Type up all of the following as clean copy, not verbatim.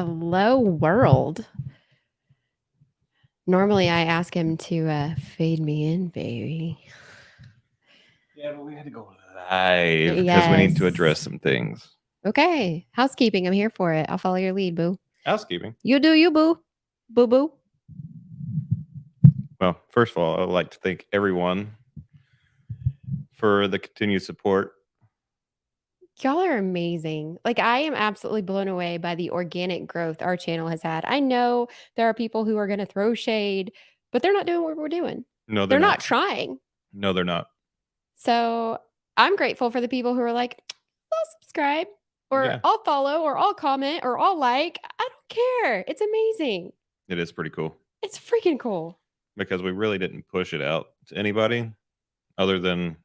Hello, world. Normally, I ask him to fade me in, baby. Yeah, but we had to go live because we need to Yes. address some things. Okay. Housekeeping. I'm here for it. I'll follow your lead, boo. Housekeeping. You do you, boo. Boo boo. Well, first of all, I'd like to thank everyone for the continued support. Y'all are amazing. Like, I am absolutely blown away by the organic growth our channel has had. I know there are people who are going to throw shade, but they're not doing what we're doing. No, They're they're not not. trying. No, they're not. So I'm grateful for the people who are like, I'll subscribe or Yeah, I'll follow or I'll comment or I'll like. I don't care. It's amazing. it is pretty cool It's freaking cool. because we really didn't push it out to anybody other than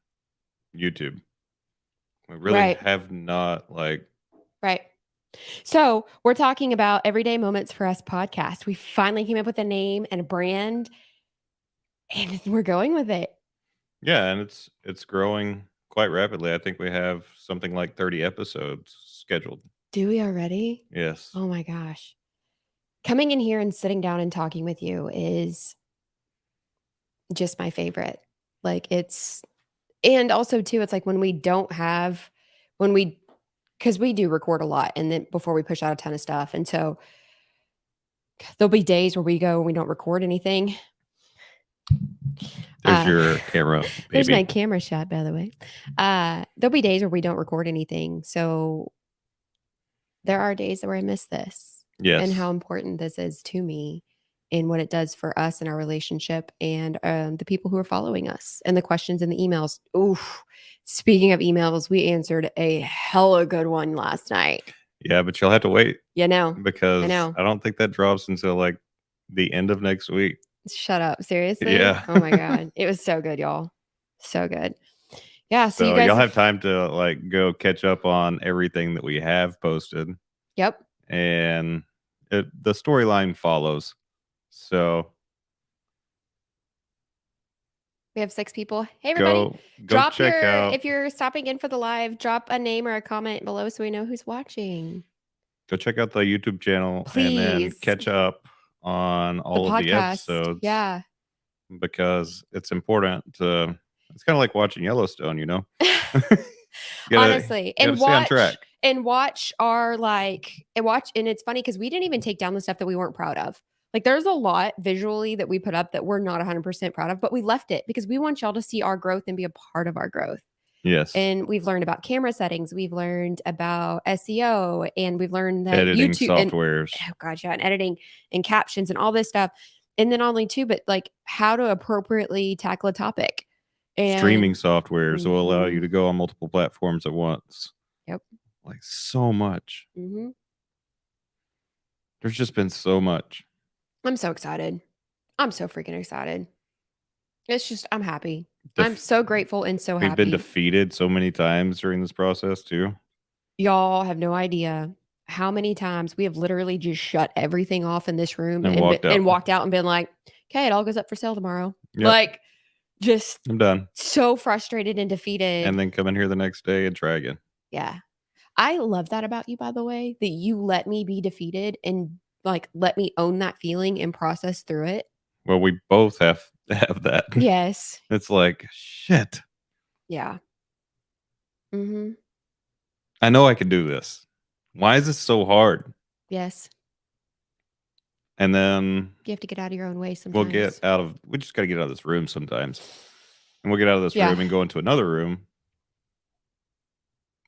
YouTube. We really Right. have not Right. So we're talking about Everyday Moments for Us podcast. We finally came up with a name and a brand and we're going with it. yeah, and it's growing quite rapidly. I think we have something like 30 episodes scheduled. Do we already? Yes. Oh my gosh. Coming in here and sitting down and talking with you is just my favorite. Like it's and also too, it's like when we don't have when we because we do record a lot and then before we push out a ton of stuff. And so there'll be days where we go and we don't record anything. There's your camera, There's my baby. camera shot, by the way. There'll be days where we don't record anything. So there are days where I miss this and how Yes. important this is to me and what it does for us and our relationship and the people who are following us and the questions and the emails. Oof. Speaking of emails, we answered a hella good one last night. Yeah, but you'll have to wait You know, I because know. I don't think that drops until like the end of next week. Shut up. Seriously? Yeah. Oh my God. It was so good, y'all. So good. Yeah. So you So guys you'll have, have time to like go catch up on everything that we have posted yep. and the storyline follows. So We have 6 people. Hey, everybody. go check out If you're stopping in for the live, drop a name or a comment below so we know who's watching. go check out the YouTube channel and then Please. catch up on The all of the podcast. episodes Yeah. because it's important to it's kind of like watching Yellowstone, you know? you Honestly. gotta stay on track. And watch our and it's funny because we didn't even take down the stuff that we weren't proud of. Like there's a lot visually that we put up that we're not 100% proud of, but we left it because we want y'all to see our growth and be a part of our growth. Yes. And we've learned about camera settings, we've learned about SEO, and we've learned that Editing YouTube softwares. oh god, yeah, and editing and captions and all this stuff. And then not only too, but like how to appropriately tackle a topic. Streaming And softwares will allow you Mhm. to go on multiple platforms at once. Yep. Like so much. Mhm. There's just been so much. I'm so excited. I'm so freaking excited. It's just I'm happy. I'm Def- so grateful and so We've been happy. defeated so many times during this process too. Y'all have no idea how many times we have literally just shut everything off in this room And walked out. and walked out and been like, "Okay, it all goes up for sale tomorrow." Yep. Like just I'm done. so frustrated and defeated. And then come in here the next day and try again. Yeah. I love that about you, by the way, that you let me be defeated and like let me own that feeling and process through it. Well, we both have that. Yes. It's like shit. Yeah. Mhm. I know I can do this. Why is this so hard? Yes. And then You have to get out of your own way we'll sometimes. we just got to get out of this room sometimes. And we'll get out of this Yeah. room and go into another room.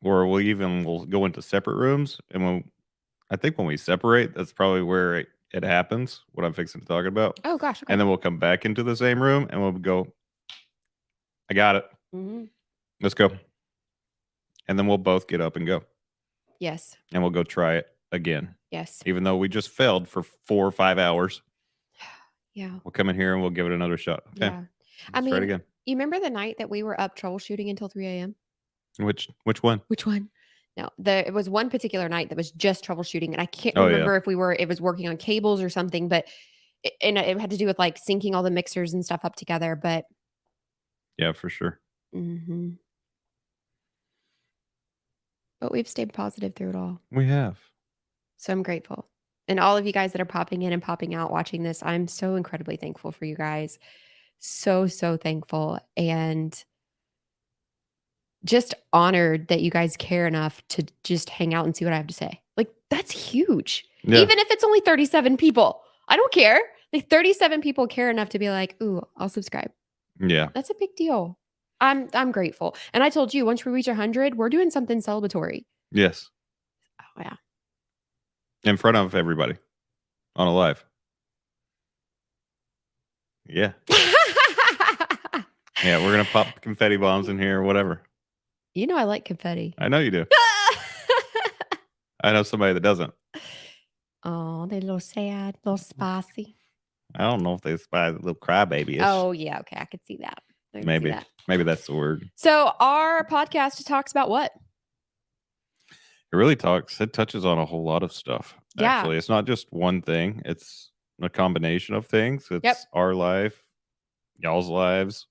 Or we'll go into separate rooms. And I think when we separate, that's probably where it happens, what I'm fixing to talk about. Oh gosh. Okay. And then we'll come back into the same room and we'll go, I got it. Mhm. Let's go. And then we'll both get up and go. Yes. And we'll go try it again. Yes. Even though we just failed for 4 or 5 hours. Yeah. We'll come in here and we'll give it another shot. Okay. Yeah. I Let's try it mean, again. you remember the night that we were up troubleshooting until 3 a.m.? Which one? Which one? No, it was one particular night that was just troubleshooting, and I can't Oh, yeah. remember if it was working on cables or something, but it had to do with like syncing all the mixers and stuff up together. But Yeah, for sure. Mhm. But we've stayed positive through it all, We have. so I'm grateful. And all of you guys that are popping in and popping out watching this, I'm so incredibly thankful for you guys. So, so thankful. And just honored that you guys care enough to just hang out and see what I have to say. Like, that's huge. Yeah. Even if it's only 37 people, I don't care. Like 37 people care enough to be like, ooh, I'll subscribe. Yeah. That's a big deal. I'm grateful. And I told you, once we reach 100, we're doing something celebratory. Yes. Oh, yeah. In front of everybody on a live. Yeah. Yeah, we're gonna pop confetti bombs in here or whatever. You know I like confetti. I know you do. I know somebody that doesn't. Oh, they're a little sad, a little spicy. I don't know if they spy the little crybaby. Oh, yeah. Okay. I could see that. I could see Maybe. that. Maybe that's the word. So our podcast talks about what? It really talks. It touches on a whole lot of stuff. Yeah. Actually, it's not just one thing. It's a combination of things. It's Yep. our life, y'all's lives,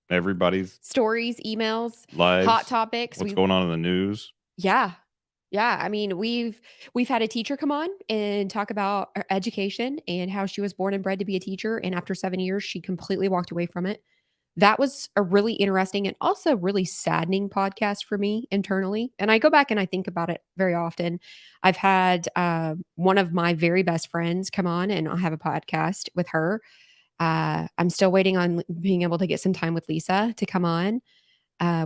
everybody's Stories, emails, lives, hot topics. what's going on in the news. Yeah. Yeah. I mean, we've had a teacher come on and talk about her education and how she was born and bred to be a teacher. And after 7 years, she completely walked away from it. That was a really interesting and also really saddening podcast for me internally. And I go back and I think about it very often. I've had one of my very best friends come on and I'll have a podcast with her. I'm still waiting on being able to get some time with Lisa to come on.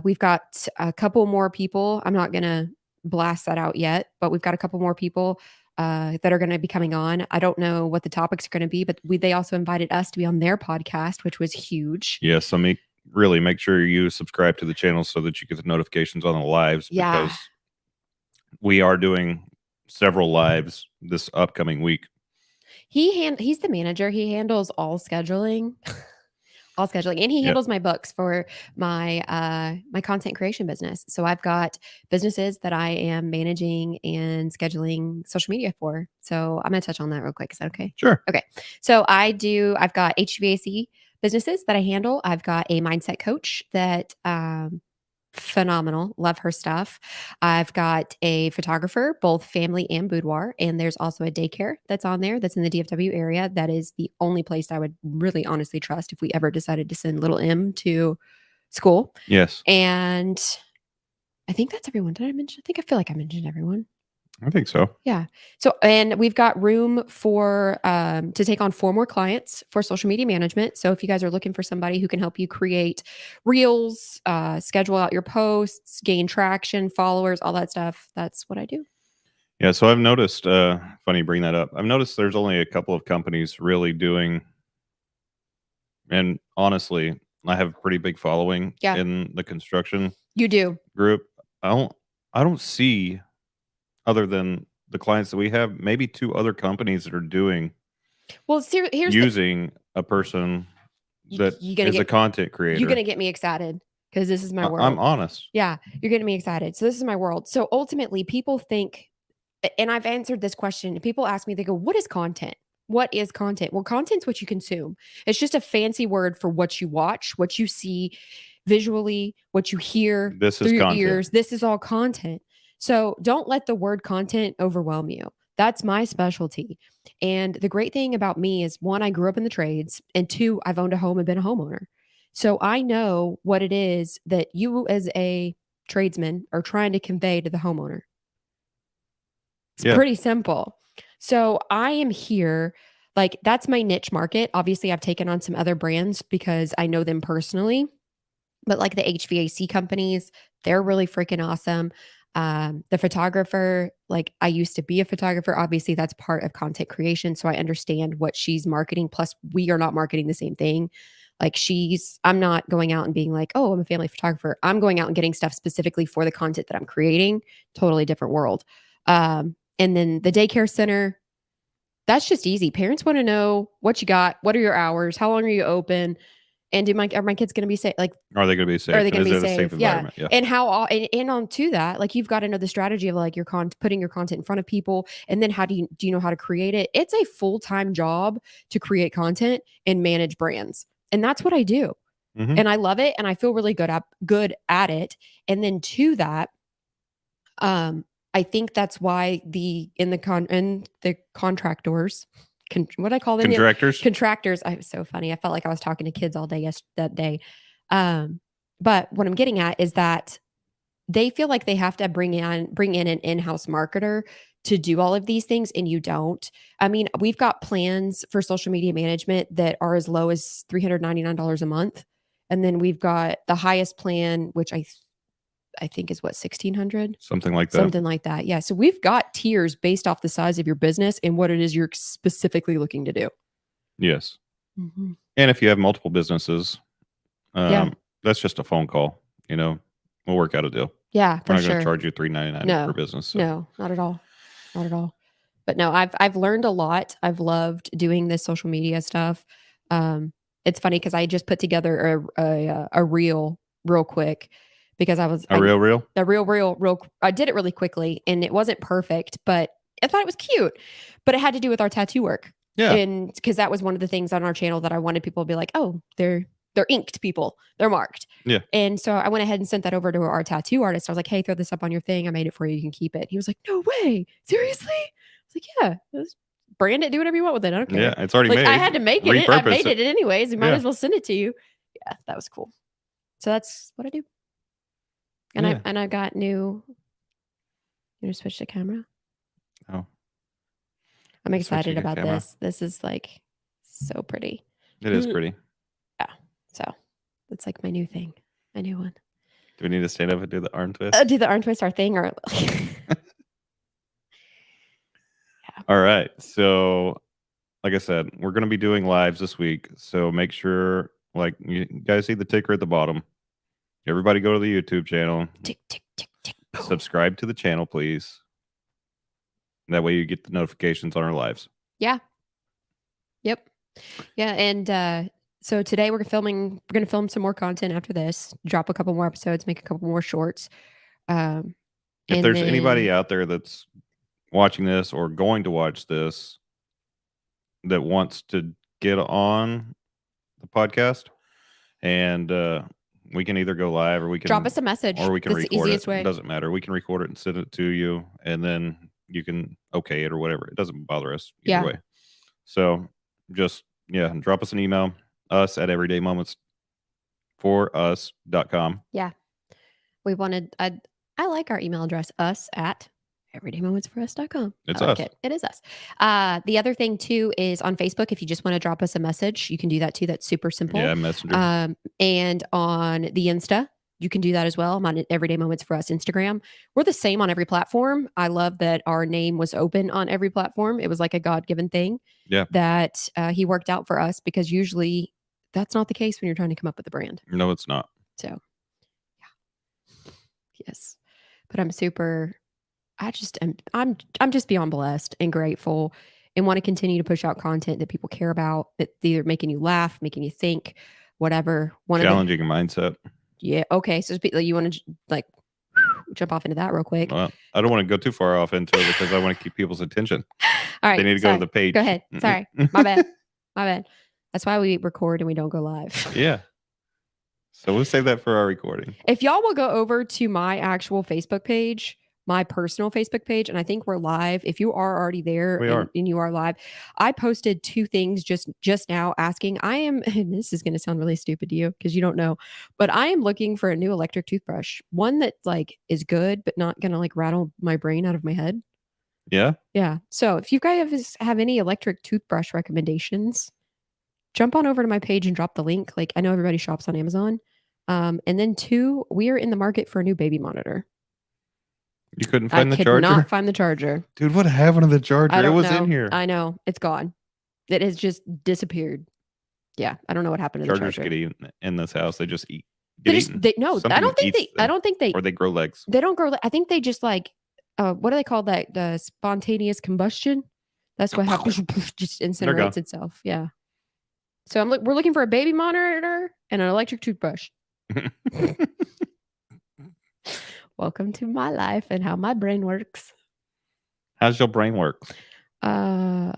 We've got a couple more people. I'm not going to blast that out yet, but we've got a couple more people that are going to be coming on. I don't know what the topics are going to be, but they also invited us to be on their podcast, which was huge. Yes, I mean, really make sure you subscribe to the channel so that you get the notifications on the lives. Yeah. Because we are doing several lives this upcoming week. He's the manager. He handles all scheduling. All scheduling, and he handles my books for my my content creation business. So I've got businesses that I am managing and scheduling social media for. So I'm going to touch on that real quick. Is that okay? Sure. Okay. So I've got HVAC businesses that I handle. I've got a mindset coach that phenomenal. Love her stuff. I've got a photographer, both family and boudoir. And there's also a daycare that's on there that's in the DFW area. That is the only place I would really honestly trust if we ever decided to send little M to school. Yes. And I think that's everyone. Did I mention? I feel like I mentioned everyone. I think so. Yeah. So, and we've got room for to take on 4 more clients for social media management. So if you guys are looking for somebody who can help you create reels, schedule out your posts, gain traction, followers, all that stuff, that's what I do. Yeah. So I've noticed, funny you bring that up. I've noticed there's only a couple of companies really doing, and honestly, I have a pretty big following in the construction You do. group. I don't see, other than the clients that we have, maybe 2 other companies that are doing here's using a person that is a content creator. You're gonna get me excited because this is my world. I'm honest. Yeah, you're getting me excited. So this is my world. So ultimately, people think, and I've answered this question. People ask me, they go, "What is content? What is content?" Well, content's what you consume. It's just a fancy word for what you watch, what you see visually, what you hear through your ears. This is all content. So don't let the word content overwhelm you. That's my specialty. And the great thing about me is 1, I grew up in the trades, and 2, I've owned a home and been a homeowner. So I know what it is that you as a tradesman are trying to convey to the homeowner. It's pretty simple. So I am here, like that's my niche market. Obviously, I've taken on some other brands because I know them personally, but like the HVAC companies, they're really freaking awesome. The photographer, like I used to be a photographer. Obviously, that's part of content creation. So I understand what she's marketing. Plus, we are not marketing the same thing. Like I'm not going out and being like, oh, I'm a family photographer. I'm going out and getting stuff specifically for the content that I'm creating. Totally different world. And then the daycare center, that's just easy. Parents want to know what you got, what are your hours, how long are you open, and are my kids going to be safe? Like, are they going to be safe? Are they going to be safe? Safe environment? Yeah. And and on to that, like you've got to know the strategy of like putting your content in front of people, and then how do you know how to create it? It's a full-time job to create content and manage brands, and that's what I do, and I love it, and I feel really good at it. And then to that, I think that's why in the contractors, what I call them, Contractors. Contractors. I was so funny. I felt like I was talking to kids all day that day. But what I'm getting at is that they feel like they have to bring in an in-house marketer to do all of these things, and you don't. I mean, we've got plans for social media management that are as low as $399 a month, and then we've got the highest plan, which I think is what, 1,600, something like that. Something like that. Yeah. So we've got tiers based off the size of your business and what it is you're specifically looking to do. Yes. Mm-hmm. And if you have multiple businesses, that's just a phone call. We'll work out a deal. Yeah, we're not going to charge you $399 per business. So. No, not at all. Not at all. But no, I've learned a lot. I've loved doing this social media stuff. It's funny because I just put together a reel real quick because I was a reel. I did it really quickly and it wasn't perfect, but I thought it was cute. But it had to do with our tattoo work. Yeah. And because that was one of the things on our channel that I wanted people to be like, oh, they're inked people. They're marked. Yeah. And so I went ahead and sent that over to our tattoo artist. I was like, hey, throw this up on your thing. I made it for you. You can keep it. He was like, no way. Seriously? I was like, yeah. Brand it. Do whatever you want with it. I don't care. Yeah, it's already made. I had to make it. I made it anyways. You might as well send it to you. Yeah, that was cool. So that's what I do. And I got new. You know, switch the camera. Oh. I'm excited about this. This is like so pretty. It is pretty. Yeah. So it's like my new thing. My new one. Do we need to stand up and do the arm twist? Do the arm twist our thing or All right. So like I said, we're going to be doing lives this week. So make sure, like, you guys see the ticker at the bottom. Everybody go to the YouTube channel. Tick, tick, tick, tick. Subscribe to the channel, please. That way you get the notifications on our lives. Yeah. Yep. Yeah. And so today we're going to film some more content after this, drop a couple more episodes, make a couple more shorts. If there's anybody out there that's watching this or going to watch this that wants to get on the podcast, and we can either go live or we can drop us a message, or we can record it. Easiest way. It doesn't matter. We can record it and send it to you, and then you can okay it or whatever. It doesn't bother us either way. So just drop us an email, us at everydaymomentsforus.com. Yeah. We wanted I like our email address, us at everydaymomentsforus.com. It's us. It is us. The other thing too is on Facebook. If you just want to drop us a message, you can do that too. That's super simple. Yeah, Messenger. And on the Insta, you can do that as well. I'm on Everyday Moments for Us Instagram. We're the same on every platform. I love that our name was open on every platform. It was like a God-given thing. Yeah. That he worked out for us because usually that's not the case when you're trying to come up with a brand. No, it's not. So, yeah. Yes. But I'm just beyond blessed and grateful and want to continue to push out content that people care about, that's either making you laugh, making you think, whatever. Challenging your mindset. Yeah. Okay. So you want to like jump off into that real quick? Well, I don't want to go too far off into it because I want to keep people's attention. All right. They need to go to the page. Go ahead. Sorry. My bad. My bad. That's why we record and we don't go live. Yeah. So we'll save that for our recording. If y'all will go over to my actual Facebook page, my personal Facebook page, and I think we're live. If you are already there and you are live, I posted 2 things just now asking. And this is going to sound really stupid to you because you don't know, but I am looking for a new electric toothbrush, one that like is good, but not going to like rattle my brain out of my head. Yeah. Yeah. So if you guys have any electric toothbrush recommendations, jump on over to my page and drop the link. Like I know everybody shops on Amazon. And then 2, we are in the market for a new baby monitor. You couldn't find the charger? I could not find the charger. Dude, what happened to the charger? It was in here. I know. It's gone. It has just disappeared. Yeah. I don't know what happened to the charger. Chargers get eaten in this house. They just eat. I don't think they. Or they grow legs. They don't grow. I think they just like, what do they call that? The spontaneous combustion. That's what happens. Just incinerates itself. Yeah. So we're looking for a baby monitor and an electric toothbrush. Welcome to my life and how my brain works. How's your brain work? Short.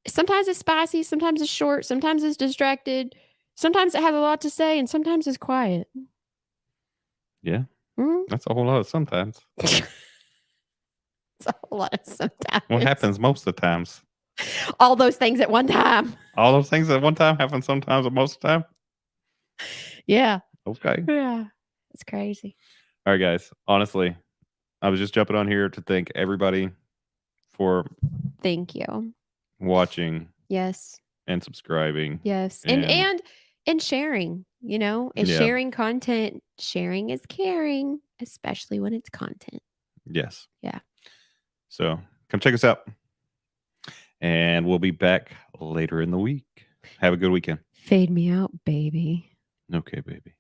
Sometimes it's spicy. Sometimes it's short. Sometimes it's distracted. Sometimes it has a lot to say, and sometimes it's quiet. Yeah. Mhm. That's a whole lot of sometimes. It's a whole lot of sometimes. What happens most of the times? All those things at one time. All those things at one time happen sometimes or most of the time? Yeah. Okay. Yeah. It's crazy. All right, guys. Honestly, I was just jumping on here to thank everybody for Thank you. watching Yes. and subscribing. Yes. And And sharing, is yeah. sharing content. Sharing is caring, especially when it's content. Yes. Yeah. So come check us out. And we'll be back later in the week. Have a good weekend. Fade me out, baby. Okay, baby.